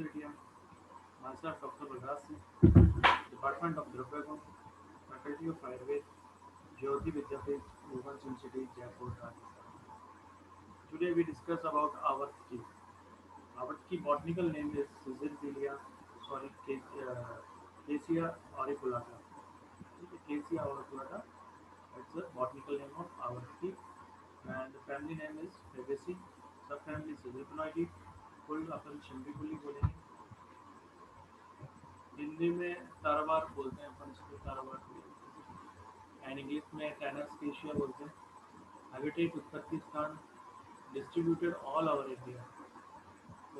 India. Myself, Dr. Prakash Singh, Department of Drapago, Faculty of Ayurveda, Jyoti Vidyapeeth, Women's Institute, Jaipur, Rajasthan. Today we discuss about Avatki. Avatki botanical name is Caesarelia, Cassia auriculata. Cassia auriculata, it's a botanical name of Avatki, and the family name is Fabaceae, subfamily Caesareponoideae, फुल अपन शिम्बिकुली बोलेंगे। हिंदी में तारावार बोलते हैं अपन इसको तारावार and English में टैनस्केशिया बोलते हैं। हैबिटेट उत्पत्ति स्थान distributed all over India,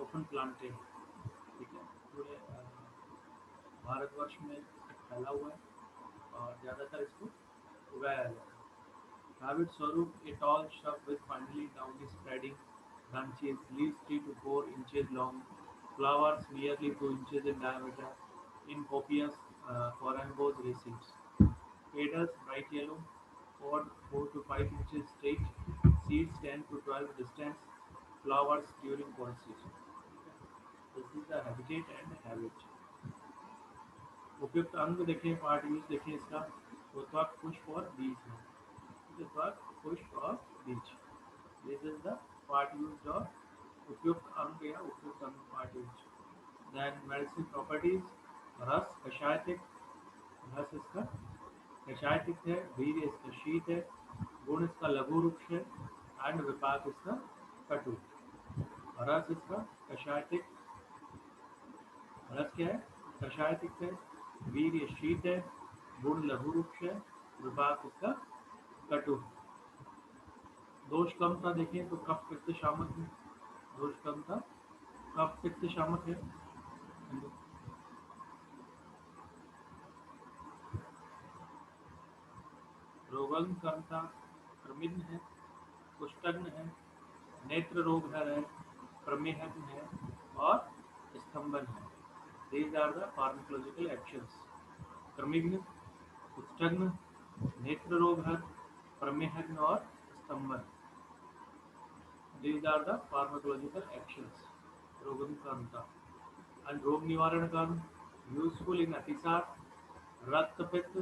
open planted, ठीक है, पूरे भारतवर्ष में फैला हुआ है और ज़्यादातर इसको उगाया जाता है। Habit स्वरूप a tall shrub with finely downy spreading branches, leaves 3 to 4 inches long, flowers nearly 2 inches in diameter, in copious corambose racemes. Petals bright yellow, pod 4 to 5 inches straight, seeds 10 to 12 distant, flowers during cold season. This is the habitat and habit. उपयुक्त अंग देखें, part use देखें इसका, तो त्वक पुष्प और बीज है। त्वक पुष्प और बीज, this is the part use और उपयुक्त अंग या उपयुक्त अंग part use. Then medicine properties, रस कषायतिक, रस इसका कषायतिक है, वीर्य इसका शीत है, गुण इसका लघु वृक्ष है एंड विपाक इसका कटु। रस इसका कषायतिक, रस क्या है, कषायतिक है, वीर्य शीत है, गुण लघु वृक्ष है, विपाक इसका कटु। दोष कम था देखें तो कफ पित्त शामक है, दोष कम था, कफ पित्त शामक है। रोगन कम था, प्रमिग्न है, कुष्ठग्न है, नेत्र रोग है, प्रमेहग्न है और स्तंभन है। These are the pharmacological actions. क्रमिग्न, कुष्ठग्न, नेत्र रोग है, प्रमेहग्न और स्तंभन। These are the pharmacological actions. रोगन कांता and रोग निवारण कर्म, यूजफुल इन अतिसार, रक्त पित्त,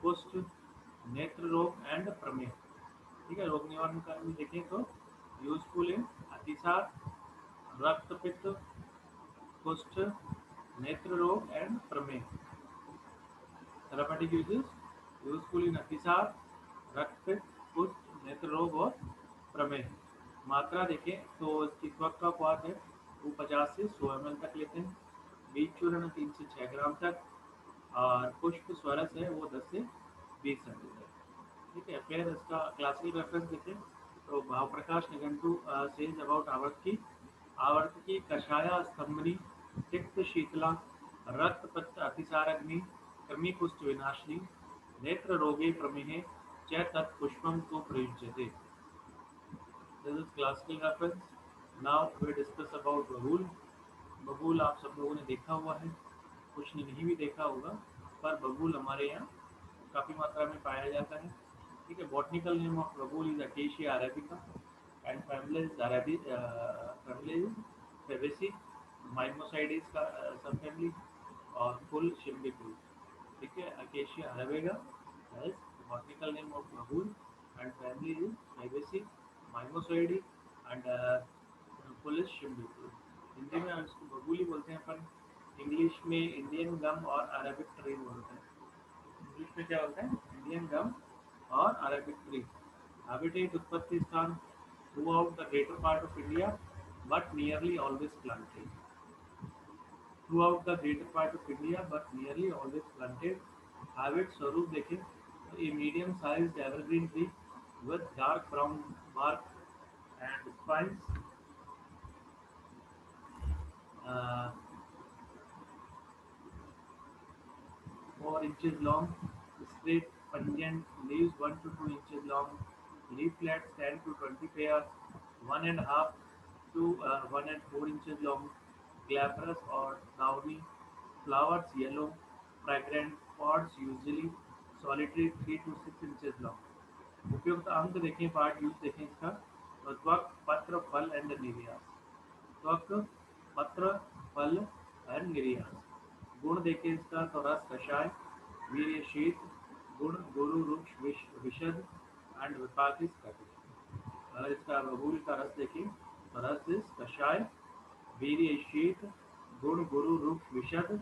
कुष्ठ, नेत्र रोग एंड प्रमेह। ठीक है, रोग निवारण कर्म में देखें तो यूजफुल इन अतिसार, रक्त पित्त, कुष्ठ, नेत्र रोग एंड प्रमेह। थेरापेटिक यूजेस, यूजफुल इन अतिसार, रक्त पित्त, कुष्ठ, नेत्र रोग और प्रमेह। मात्रा देखें तो इसकी त्वक का क्वाथ है वो 50 से 100 ml तक लेते हैं, बीज चूर्ण 3 से 6 ग्राम तक, और पुष्प स्वरस है वो 10 से 20 सेंटीमीटर। ठीक है, फिर इसका क्लासिकल रेफरेंस देखें तो भाव प्रकाश निघंटू सेज अबाउट आवर्त की कषाया स्तंभनी, तिक्त शीतला, रक्त पित्त अतिसारग्नि, कृमि कुष्ठ विनाशिनी, नेत्र रोगे प्रमेहे च तत्पुष्पम को प्रयुज्यते। This is classical reference. Now we discuss about बबूल। बबूल आप सब लोगों ने देखा हुआ है, कुछ ने नहीं भी देखा होगा, पर बबूल हमारे यहाँ काफ़ी मात्रा में पाया जाता है। ठीक है, botanical name of babool is Acacia arabica and family is Fabaceae, Mimosoideae का सब फैमिली और फुल शिम्बिकुल। ठीक है, Acacia arabica is botanical name of babool and family is Fabaceae, Mimosoideae and फुल शिम्बिकुल। हिंदी में इसको बबूली बोलते हैं अपन, इंग्लिश में इंडियन गम और अरेबिक ट्री बोलते हैं। इंग्लिश में क्या बोलते हैं, इंडियन गम और अरेबिक ट्री। हैबिटेट उत्पत्ति स्थान through out the greater part of India but nearly always planted, through out the greater part of India but nearly always planted. Habit स्वरूप देखें तो a medium size evergreen tree with dark brown bark and spines, uh, 4 inches long, straight pungent leaves 1 to 2 inches long, leaflets 10 to 20 pairs, 1.5 to 1 and 4 inches long, glabrous or downy, flowers yellow, fragrant, pods usually solitary 3 to 6 inches long. उपयुक्त अंग देखें, part use देखें इसका, तो त्वक, पत्र, फल and लीवियास। त्वक, पत्र, फल एंड निर्यास। गुण देखें इसका तो रस कषाय, वीर्य शीत, गुण गुरु रुक्ष विशद एंड विपाक इस कटु। अगर इसका बबूल का रस देखें तो रस इस कषाय, वीर्य शीत, गुण गुरु रुक्ष विशद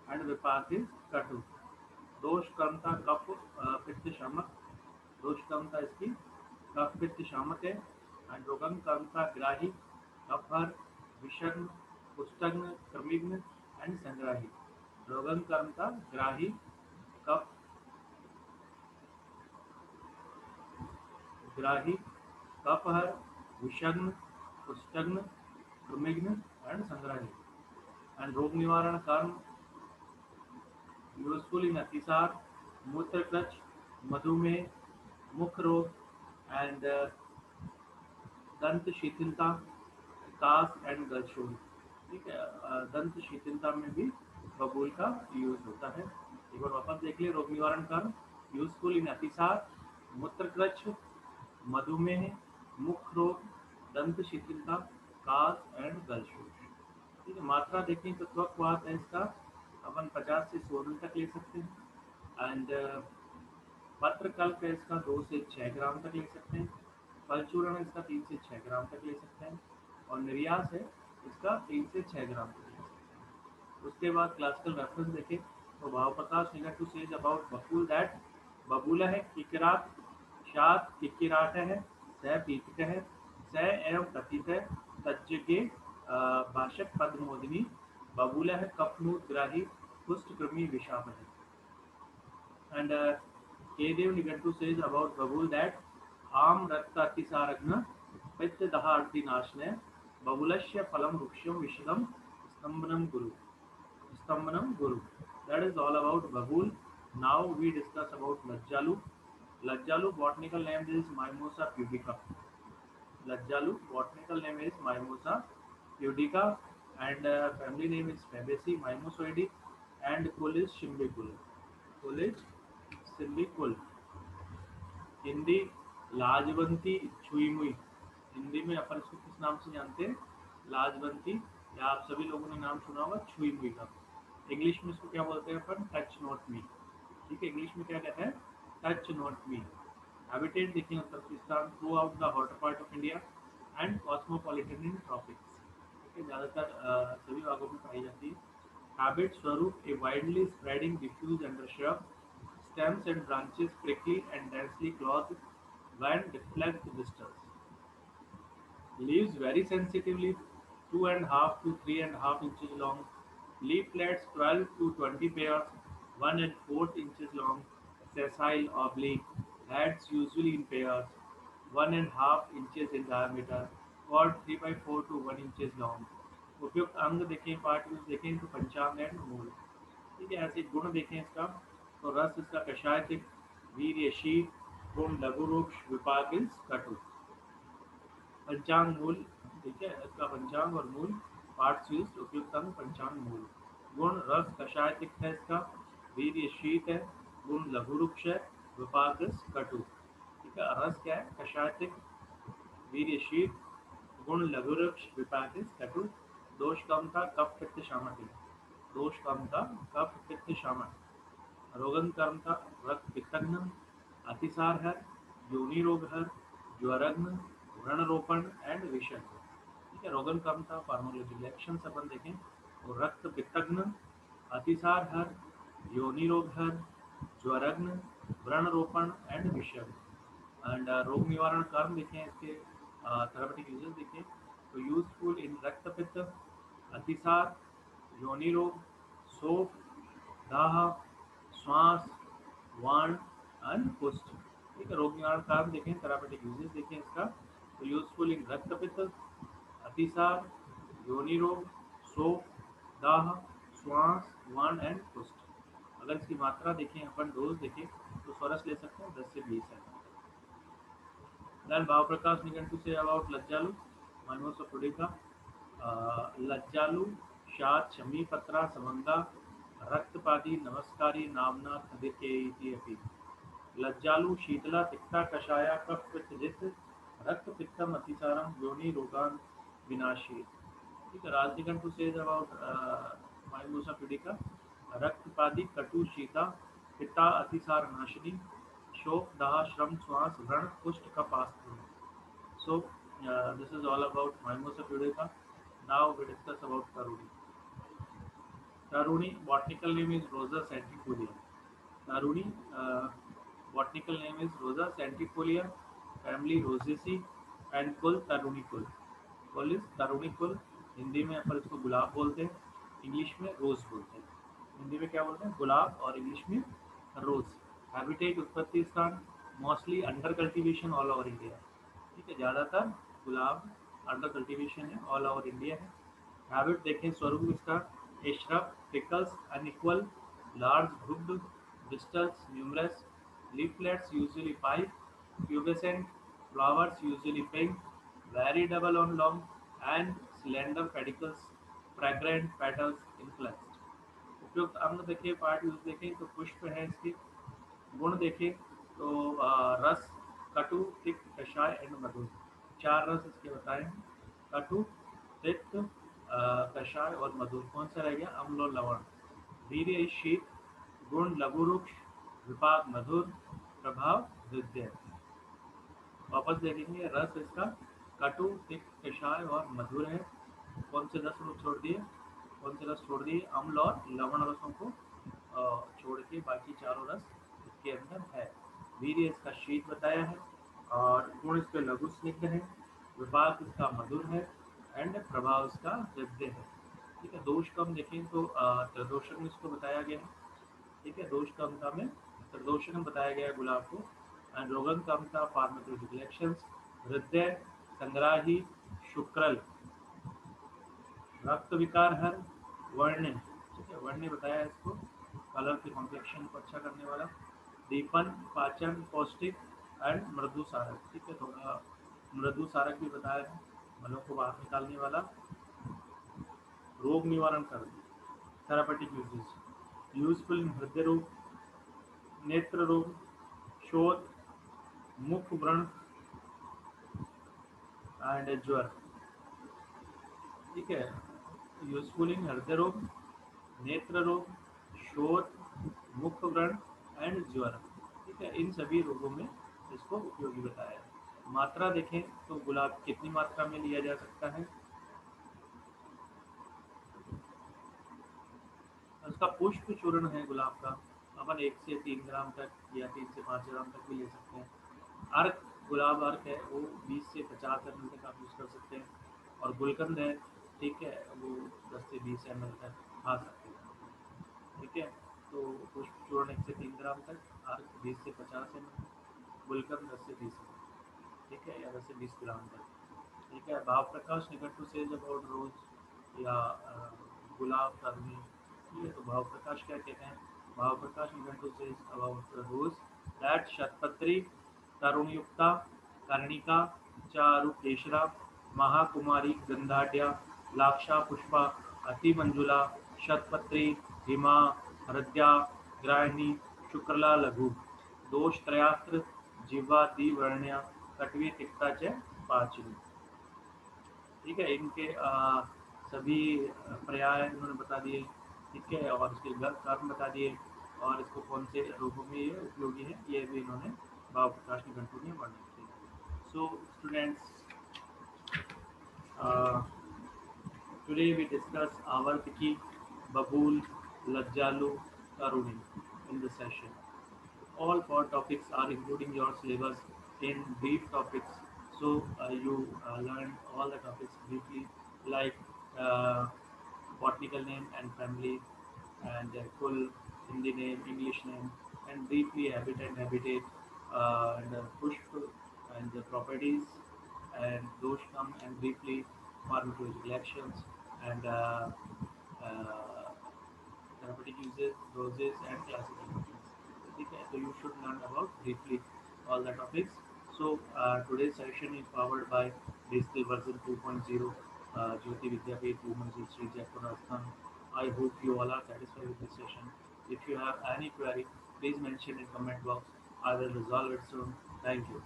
एंड विपाक इस कटु। दोष कर्मता कफ पित्त शामक, दोष कर्मता इसकी कफ पित्त शामक है। एंड रोगन कर्मता ग्राही, कफहर, विषग्न, पुष्टग्न, क्रमिग्न एंड संग्राही। रोगन कर्मता ग्राही, कफ ग्राही, कफहर, विषग्न, पुष्टग्न, क्रमिग्न एंड संग्राही। एंड रोग निवारण कर्म यूजफुल इन अतिसार, मूत्रकृच, मधुमेह, मुख रोग एंड दंत शिथिलता, कास एंड गलशोल। ठीक है, दंत शिथिलता में भी बबूल का यूज होता है। एक बार वापस देख लिए रोग निवारण कर्म यूजफुल इन अतिसार, मूत्रकृच, मधुमेह, मुख रोग, दंत शिथिलता, कास एंड गलशोल। ठीक है, मात्रा देखें तो त्वकवात है इसका अपन 50 से 100 ml तक ले सकते हैं। एंड पत्र कल्प है इसका 2 से 6 ग्राम तक ले सकते हैं। फल चूर्ण इसका 3 से 6 ग्राम तक ले सकते हैं। और निर्यास है इसका 3 से 6 ग्राम तक ले सकते हैं। उसके बाद क्लासिकल रेफरेंस देखें तो Bhav Prakash Nighantu to says about bakul that बबूला है किकिरात, शात किकिराट है, सह पीतक है, सह एवं प्रतीत है, तज्जगे भाषक पद्मोदिनी। बबूला है कपनूत ग्राही, कुष्ठ कृमि विषाम है। And Kedev Nigantu says about Babul that Am Raktati Saragna Pitta Daharti Nashne Babulasya Phalam Ruksham Vishadam Stambanam Guru. Stambanam Guru. That is all about Babul. Now we discuss about Lajjalu. Lajjalu botanical name is Mimosa pudica. Lajjalu botanical name is Mimosa pudica and family name is Fabaceae Mimosoideae and kull is Shimbicul. Kull is सिल्लिकुल। Hindi लाजवंती छुई मुई। हिंदी में अपन इसको किस नाम से जानते हैं? लाजवंती, या आप सभी लोगों ने नाम सुना होगा छुई मुई का। इंग्लिश में इसको क्या बोलते हैं अपन? Touch not me. ठीक है, इंग्लिश में क्या कहते हैं? Touch not me. हैबिटेट देखिए उत्तर Pakistan throughout the hotter part of India and cosmopolitan in tropics. ठीक है, ज़्यादातर सभी भागों में पाई जाती है। हैबिट स्वरूप a widely spreading diffuse undershrub, stems and branches prickly and densely clothed when deflect visitors. Leaves very sensitively 2.5 to 3.5 inches long. Leaflets 12 to 20 pairs, 1 and 4 inches long. Sessile oblique. Heads usually in pairs, 1.5 inches in diameter. Cord 3 by 4 to 1 inches long. उपयुक्त अंग देखें, part use देखें तो पंचांग and मूल। ठीक है, ऐसे गुण देखें इसका तो रस इसका कषाय तिक, वीर्य शीत, गुण लघु रुक्ष, विपाक इस कटु। पंचांग मूल, ठीक है, इसका पंचांग और मूल पार्ट्स यूज उपयुक्त अंग पंचांग मूल। गुण रस कषाय तिक्त है इसका, वीर्य शीत है, गुण लघु रुक्ष है, विपाक इस कटु। ठीक है, रस क्या है? कषाय तिक्त, वीर्य शीत, गुण लघु रुक्ष, विपाक इस कटु। दोष कम था कफ पित्त शामक है। दोष कम था कफ पित्त शामक। रोगन कर्म था रक्त पित्तग्न, अतिसार है, योनि रोग है, ज्वरग्न, व्रणरोपण एंड विषण। ठीक है, रोगन कर्म था फार्मोलॉजी लक्षण से अपन देखें तो रक्त पित्तग्न, अतिसार है, योनि रोग है, ज्वरग्न, व्रणरोपण एंड विषण। एंड रोग निवारण कर्म देखें इसके थेरेपेटिक यूजेस देखें तो यूजफुल इन रक्त पित्त, अतिसार, योनि रोग, सोप, दाह, श्वास, वाण एंड कुष्ठ। ठीक है, रोग निवारण कारण देखें, थेरापेटिक यूजेस देखें इसका तो यूजफुल इन रक्त पित्त, अतिसार, योनि रोग, शोफ, दाह, श्वास, वाण एंड कुष्ठ। अगर इसकी मात्रा देखें अपन डोज देखें तो स्वरस ले सकते हैं 10 से 20 है। देन भाव प्रकाश निघंटु से अबाउट लज्जालु मनोस पुडिका। लज्जालु शात शमी पत्रा समंगा रक्तपादी नमस्कारी नामना खदिके अपि। लज्जालु शीतला तिक्ता कषाया कफ पित्त जित रक्त पित्तम अतिसारम योनि रोगान विनाशी। ठीक है, राजनिघंटु सेज अबाउट माइमोसा पुडिका, रक्तपादी कटु शीता, पिता अतिसार नाशिनी, शोक दाह श्रम श्वास व्रण कुष्ठ कपास्त्र. So this is all about Mimosa pudica. Now we discuss about Taruni. Taruni, botanical name is Rosa centifolia. Taruni, botanical name is Rosa centifolia, family Rosaceae, and कुल तरुणी कुल. कुल इज तरुणी कुल. हिंदी में अपन इसको गुलाब बोलते हैं, इंग्लिश में रोज बोलते हैं. हिंदी में क्या बोलते हैं? गुलाब, और इंग्लिश में रोज. हैबिटेट, उत्पत्ति स्थान mostly under cultivation all over India. ठीक है, ज़्यादातर गुलाब अंडर कल्टीवेशन है, ऑल ओवर इंडिया है. हैबिट देखें, स्वरूप इसका a shrub, prickles, unequal, large grouped, bristles numerous, leaflets usually 5, pubescent, flowers usually pink, very double on long, and slender pedicles, fragrant petals influenced. उपयुक्त अंग देखें, पार्ट यूज देखें तो पुष्प है इसके. गुण देखें तो रस, कटु, तिक्त, कषाय एंड मधुर. चार रस इसके बताए हैं: कटु, तिक्त, कषाय और मधुर. कौन सा रह गया? अम्ल और लवण. वीर्य शीत, गुण लघु रुक्ष, विपाक मधुर, प्रभाव हृदय. वापस देखेंगे, रस इसका कटु, तिक्त, कषाय और मधुर है. कौन से रस छोड़ दिए? कौन से रस छोड़ दिए? अम्ल और लवण रसों को छोड़ के बाकी चारों रस इसके अंदर है. वीर्य इसका शीत बताया है, और गुण इसके लघु स्निग्ध है, विपाक इसका मधुर है, एंड प्रभाव इसका हृदय है. ठीक है, दोष कम देखें तो त्रिदोषक में इसको बताया गया है. ठीक है, दोष कमता में त्रिदोषक बताया गया है गुलाब को. एंड रोगन कमता, फार्माकोलॉजिकल एक्शंस, हृदय, संग्राही, शुक्रल, रक्त विकार हर, वर्णन. ठीक है, वर्ण्य बताया है इसको, कलर के कॉम्प्लेक्शन को अच्छा करने वाला. दीपन, पाचन, पौष्टिक, एंड मृदु सारक. ठीक है, थोड़ा मृदु सारक भी बताया है, मलों को बाहर निकालने वाला. रोग निवारण कर, थेरापेटिक यूजेस, यूजफुल इन हृदय रोग, नेत्र रोग, शोथ, मुख व्रण एंड ज्वर. ठीक है, यूजफुल इन हृदय रोग, नेत्र रोग, शोथ, मुख व्रण एंड ज्वर. ठीक है, इन सभी रोगों में इसको उपयोगी बताया है. मात्रा देखें तो गुलाब कितनी मात्रा में लिया जा सकता है? उसका पुष्प चूर्ण है गुलाब का, अपन 1 से 3 ग्राम तक या 3 से 5 ग्राम तक भी ले सकते हैं. अर्क, गुलाब अर्क है, वो 20 से 50 ml तक आप यूज़ कर सकते हैं. और गुलकंद है, ठीक है, वो 10 से 20 ml तक खा सकते हैं. ठीक है, तो पुष्प चूर्ण 1 से 3 ग्राम तक, अर्क 20 से 50 ml, गुलकंद 10 से 20 ml. ठीक है, या 10 से 20 ग्राम तक. ठीक है, भाव प्रकाश निकट से अबाउट रोज या गुलाब करनी. ठीक है, तो भाव प्रकाश क्या कहते हैं? भाव प्रकाश निकट say about rose that शतपत्री, तरुणयुक्ता, कर्णिका, चारुकेशरा, महाकुमारी, गंधाढ़, लाक्षा Pushpa, अतिमंजुला, शतपत्री, हिमा, हृदया, ग्राहिणी, शुक्ला लघु. दोष त्रयास्त्र, जिह्वा द्विवर्ण्या, कटवी, तिक्ता च पाचनी. ठीक है, इनके सभी पर्याय इन्होंने बता दिए. ठीक है, और इसके कर्म बता दिए, और इसको कौन से रोगों में ये उपयोगी है ये भी इन्होंने भाव प्रकाश निघंटु में वर्णन किया. So students, today we discuss आवर्तकी, बबूल, लज्जालु, तरुणी in this session. All 4 topics are including your syllabus in brief topics, so you learn all the topics briefly, like uh, botanical name and family, and full Hindi name, English name, and briefly habitat, and pushp and the properties, and doshkam, and briefly pharmacological actions, and uh, therapeutic uses, doses, and classical methods. ठीक है, so you should learn about briefly all the topics. So today's session is powered by digital version 2.0, Jyoti Vidyapeeth Women's History, Jaipur, Rajasthan. I hope you all are satisfied with this session. If you have any query, please mention in comment box. I will resolve it soon. Thank you.